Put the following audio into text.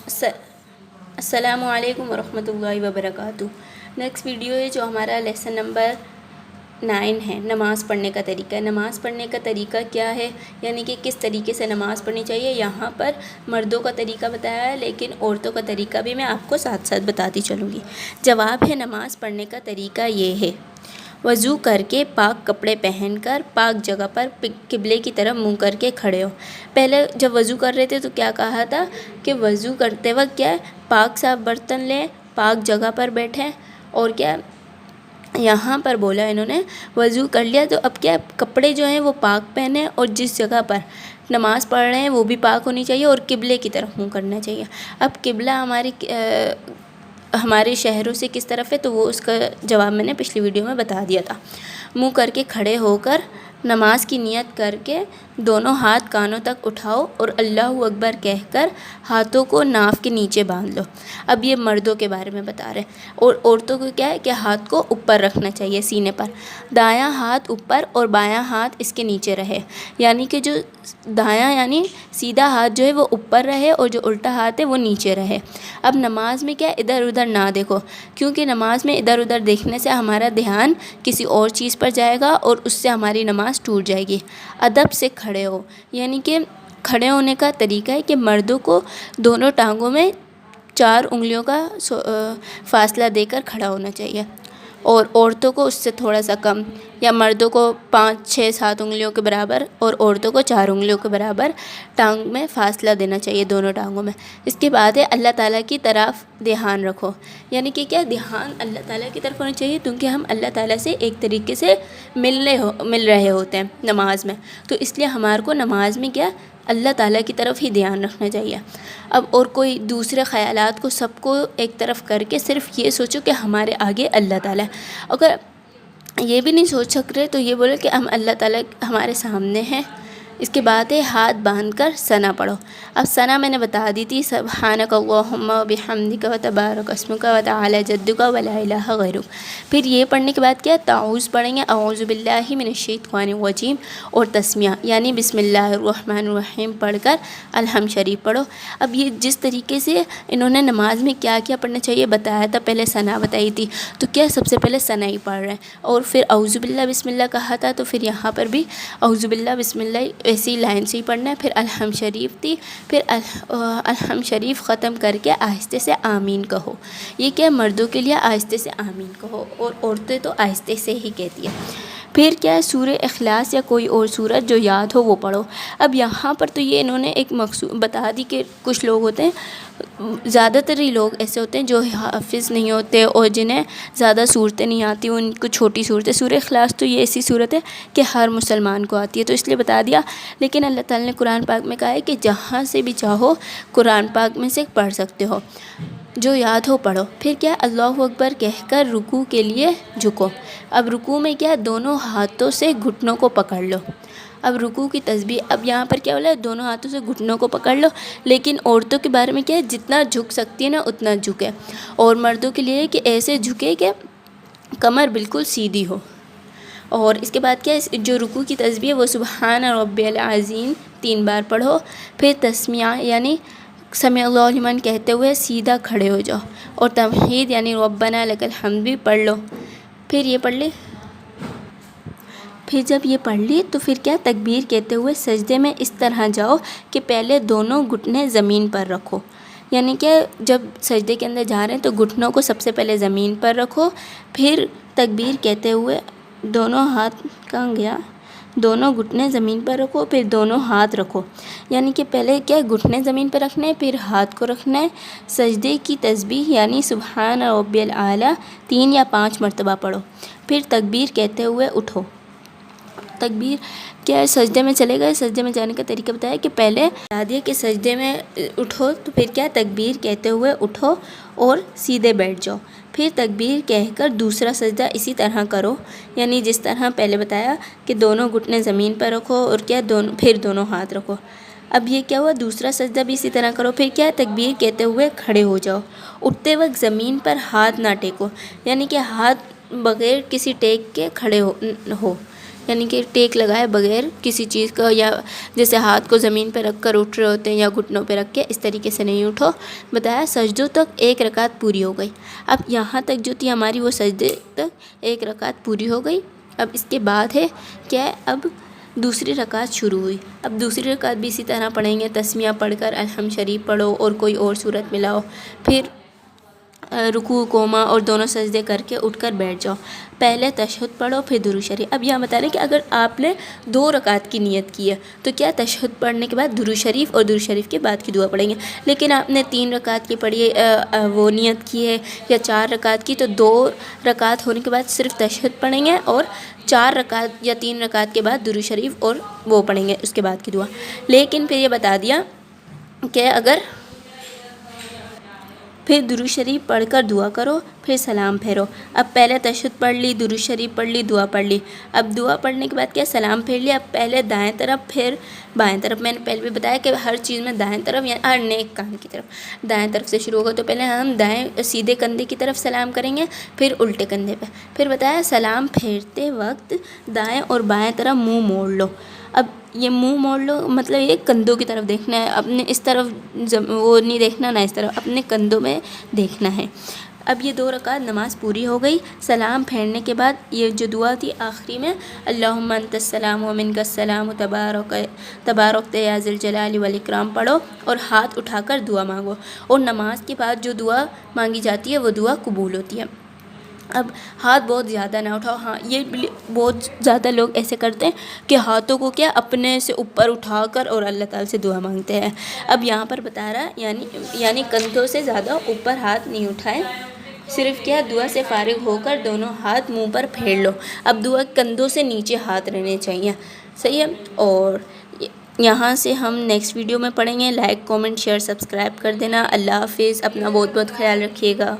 अस्सलामु अलैकुम वरहमतुल्लाहि वबरकातुहू। नेक्स्ट वीडियो है जो हमारा लेसन नंबर 9 है, नमाज़ पढ़ने का तरीका। नमाज़ पढ़ने का तरीका क्या है, यानी कि किस तरीके से नमाज़ पढ़नी चाहिए। यहाँ पर मर्दों का तरीका बताया है, लेकिन औरतों का तरीका भी मैं आपको साथ साथ बताती चलूँगी। जवाब है, नमाज़ पढ़ने का तरीका ये है, वज़ू करके पाक कपड़े पहनकर पाक जगह पर किबले की तरफ मुंह करके खड़े हो। पहले जब वज़ू कर रहे थे तो क्या कहा था कि वज़ू करते वक्त क्या है, पाक साफ बर्तन लें, पाक जगह पर बैठें। और क्या यहाँ पर बोला इन्होंने, वज़ू कर लिया तो अब क्या कपड़े जो हैं वो पाक पहने और जिस जगह पर नमाज़ पढ़ रहे हैं वो भी पाक होनी चाहिए और किबले की तरफ मुँह करना चाहिए। अब किबला हमारे शहरों से किस तरफ है, तो वो उसका जवाब मैंने पिछली वीडियो में बता दिया था। मुंह करके खड़े होकर नमाज की नियत करके दोनों हाथ कानों तक उठाओ और अल्लाहु अकबर कहकर हाथों को नाफ के नीचे बांध लो। अब ये मर्दों के बारे में बता रहे हैं। और औरतों को क्या है कि हाथ को ऊपर रखना चाहिए सीने पर, दायां हाथ ऊपर और बायां हाथ इसके नीचे रहे, यानी कि जो दायां यानी सीधा हाथ जो है वो ऊपर रहे और जो उल्टा हाथ है वो नीचे रहे। अब नमाज में क्या इधर उधर ना देखो, क्योंकि नमाज में इधर उधर देखने से हमारा ध्यान किसी और चीज़ पर जाएगा और उससे हमारी नमाज टूट जाएगी। अदब से खड़े हो, यानी कि खड़े होने का तरीका है कि मर्दों को दोनों टांगों में 4 उंगलियों का फासला देकर खड़ा होना चाहिए और औरतों को उससे थोड़ा सा कम, या मर्दों को 5, 6, 7 उंगलियों के बराबर और औरतों को 4 उंगलियों के बराबर टांग में फ़ासला देना चाहिए, दोनों टांगों में। इसके बाद है अल्लाह ताला की तरफ ध्यान रखो, यानी कि क्या ध्यान अल्लाह ताला की तरफ होना चाहिए, क्योंकि हम अल्लाह ताला से एक तरीके से मिल रहे होते हैं नमाज में, तो इसलिए हमारे को नमाज में क्या अल्लाह ताला की तरफ ही ध्यान रखना चाहिए। अब और कोई दूसरे ख़यालात को सबको एक तरफ करके सिर्फ ये सोचो कि हमारे आगे अल्लाह ताला है। अगर ये भी नहीं सोच सक रहे तो ये बोलो कि हम अल्लाह ताला हमारे सामने हैं। इसके बाद है हाथ बांधकर सना पढ़ो। अब सना मैंने बता दी थी, सुब्हानक अल्लाहुम्मा व बिहम्दिका व तबारक अस्मुका व तआला जद्दुका व ला इलाहा गैरुक। फिर ये पढ़ने के बाद क्या ताऊज़ पढ़ेंगे, औज़ु बिल्लाहि मिनश शैतानिर रजीम, और तस्मिया यानी बिस्मिल्लाहिर रहमानिर रहीम पढ़कर अलहम शरीफ पढ़ो। अब ये जिस तरीके से इन्होंने नमाज में क्या क्या पढ़ना चाहिए बताया था, पहले सना बताई थी, तो क्या सबसे पहले सना ही पढ़ रहे हैं और फिर औज़ु बिल्लाह बिस्मिल्लाह कहा था, तो फिर यहाँ पर भी औज़ु बिल्लाह बिस्मिल्लाह ऐसी लाइन से ही पढ़ना है। फिर अलहम शरीफ थी, फिर अलहम शरीफ ख़त्म करके आहिस्ते से आमीन कहो। ये क्या मर्दों के लिए आहिस्ते से आमीन कहो और औरतें तो आहिस्ते से ही कहती है। फिर क्या है, सूरह इखलास या कोई और सूरत जो याद हो वो पढ़ो। अब यहाँ पर तो ये इन्होंने एक मकसूद बता दी कि कुछ लोग होते हैं, ज़्यादातर ही लोग ऐसे होते हैं जो हाफिज़ नहीं होते और जिन्हें ज़्यादा सूरतें नहीं आती, उनको छोटी सूरतें। सूरह इखलास तो ये ऐसी सूरत है कि हर मुसलमान को आती है, तो इसलिए बता दिया। लेकिन अल्लाह ताला ने कुरान पाक में कहा है कि जहाँ से भी चाहो कुरान पाक में से पढ़ सकते हो, जो याद हो पढ़ो। फिर क्या अल्लाहु अकबर कहकर रुकू के लिए झुको। अब रुकू में क्या दोनों हाथों से घुटनों को पकड़ लो। अब रुकू की तस्बीह, अब यहाँ पर क्या बोला है, दोनों हाथों से घुटनों को पकड़ लो। लेकिन औरतों के बारे में क्या है, जितना झुक सकती है ना उतना झुके, और मर्दों के लिए कि ऐसे झुके कि कमर बिल्कुल सीधी हो। और इसके बाद क्या है, जो रुकू की तस्बीह है वो सुबहान रब्बियल अज़ीम 3 बार पढ़ो। फिर तस्मिया यानी समी अल्लाहु लिमन कहते हुए सीधा खड़े हो जाओ, और तवहीद यानी रब्बना लकल हम्द भी पढ़ लो। फिर ये पढ़ ले, फिर जब ये पढ़ ली तो फिर क्या तकबीर कहते हुए सजदे में इस तरह जाओ कि पहले दोनों घुटने ज़मीन पर रखो, यानी कि जब सजदे के अंदर जा रहे हैं तो घुटनों को सबसे पहले ज़मीन पर रखो। फिर तकबीर कहते हुए दोनों हाथ, कहाँ गया, दोनों घुटने ज़मीन पर रखो, फिर दोनों हाथ रखो, यानी कि पहले क्या घुटने ज़मीन पर रखने, फिर हाथ को रखना है। सजदे की तस्बीह यानी सुबहान रब्बियल आला 3 या 5 मरतबा पढ़ो। फिर तकबीर कहते हुए उठो। तकबीर क्या है, सजदे में चले गए, सजदे में जाने का तरीका बताया कि पहले बता दिया कि सजदे में उठो, तो फिर क्या तकबीर कहते हुए उठो और सीधे बैठ जाओ। फिर तकबीर कहकर दूसरा सजदा इसी तरह करो, यानी जिस तरह पहले बताया कि दोनों घुटने ज़मीन पर रखो और क्या फिर दोनों हाथ रखो। अब ये क्या हुआ, दूसरा सजदा भी इसी तरह करो। फिर क्या तकबीर कहते हुए खड़े हो जाओ। उठते वक्त ज़मीन पर हाथ ना टेको, यानी कि हाथ बग़ैर किसी टेक के खड़े हो। یعنی کہ ٹیک لگائے بغیر کسی چیز کا، یا جیسے ہاتھ کو زمین پہ رکھ کر اٹھ رہے ہوتے ہیں یا گھٹنوں پہ رکھ کے، اس طریقے سے نہیں اٹھو۔ بتایا سجدوں تک ایک رکعت پوری ہو گئی۔ اب یہاں تک جو تھی ہماری وہ سجدے تک ایک رکعت پوری ہو گئی۔ اب اس کے بعد ہے کیا، اب دوسری رکعت شروع ہوئی۔ اب دوسری رکعت بھی اسی طرح پڑھیں گے، تسمیہ پڑھ کر الحمد شریف پڑھو اور کوئی اور صورت ملاؤ، پھر رکوع قوما اور دونوں سجدے کر کے اٹھ کر بیٹھ جاؤ، پہلے تشہد پڑھو پھر درود شریف۔ اب یہاں بتا رہے ہیں کہ اگر آپ نے 2 رکعت کی نیت کی ہے تو کیا تشہد پڑھنے کے بعد درود شریف اور درود شریف کے بعد کی دعا پڑھیں گے، لیکن آپ نے 3 رکعت کی پڑھی ہے، وہ نیت کی ہے، یا 4 رکعت کی، تو 2 رکعت ہونے کے بعد صرف تشہد پڑھیں گے، اور 4 رکعت یا 3 رکعت کے بعد درود شریف اور وہ پڑھیں گے اس کے بعد کی دعا۔ لیکن پھر یہ بتا دیا کہ اگر پھر درود شریف پڑھ کر دعا کرو پھر سلام پھیرو۔ اب پہلے تشہد پڑھ لی، درود شریف پڑھ لی، دعا پڑھ لی، اب دعا پڑھنے کے بعد کیا سلام پھیر لیا، اب پہلے دائیں طرف پھر بائیں طرف۔ میں نے پہلے بھی بتایا کہ ہر چیز میں دائیں طرف یا ہر نیک کام کی طرف دائیں طرف سے شروع ہوگا، تو پہلے ہم دائیں سیدھے کندھے کی طرف سلام کریں گے، پھر الٹے کندھے پہ۔ پھر بتایا سلام پھیرتے وقت دائیں اور بائیں طرف منہ موڑ لو۔ اب یہ منہ موڑ لو مطلب یہ کندھوں کی طرف دیکھنا ہے، اپنے اس طرف وہ نہیں دیکھنا، نہ اس طرف، اپنے کندھوں میں دیکھنا ہے۔ اب یہ 2 رکعت نماز پوری ہو گئی۔ سلام پھیرنے کے بعد یہ جو دعا تھی آخری میں، اللہم انت السلام و منک السلام تبارکت یا ذی الجلال والاکرام پڑھو اور ہاتھ اٹھا کر دعا مانگو، اور نماز کے بعد جو دعا مانگی جاتی ہے وہ دعا قبول ہوتی ہے۔ اب ہاتھ بہت زیادہ نہ اٹھاؤ، ہاں یہ بہت زیادہ لوگ ایسے کرتے ہیں کہ ہاتھوں کو کیا اپنے سے اوپر اٹھا کر اور اللہ تعالیٰ سے دعا مانگتے ہیں۔ اب یہاں پر بتا رہا ہے یعنی کندھوں سے زیادہ اوپر ہاتھ نہیں اٹھائیں، صرف کیا دعا سے فارغ ہو کر دونوں ہاتھ منہ پر پھیر لو۔ اب دعا کندھوں سے نیچے ہاتھ رہنے چاہیے، صحیح ہے۔ اور یہاں سے ہم نیکسٹ ویڈیو میں پڑھیں گے۔ لائک، کامنٹ، شیئر، سبسکرائب کر دینا۔ اللہ حافظ، اپنا بہت بہت خیال رکھیے گا۔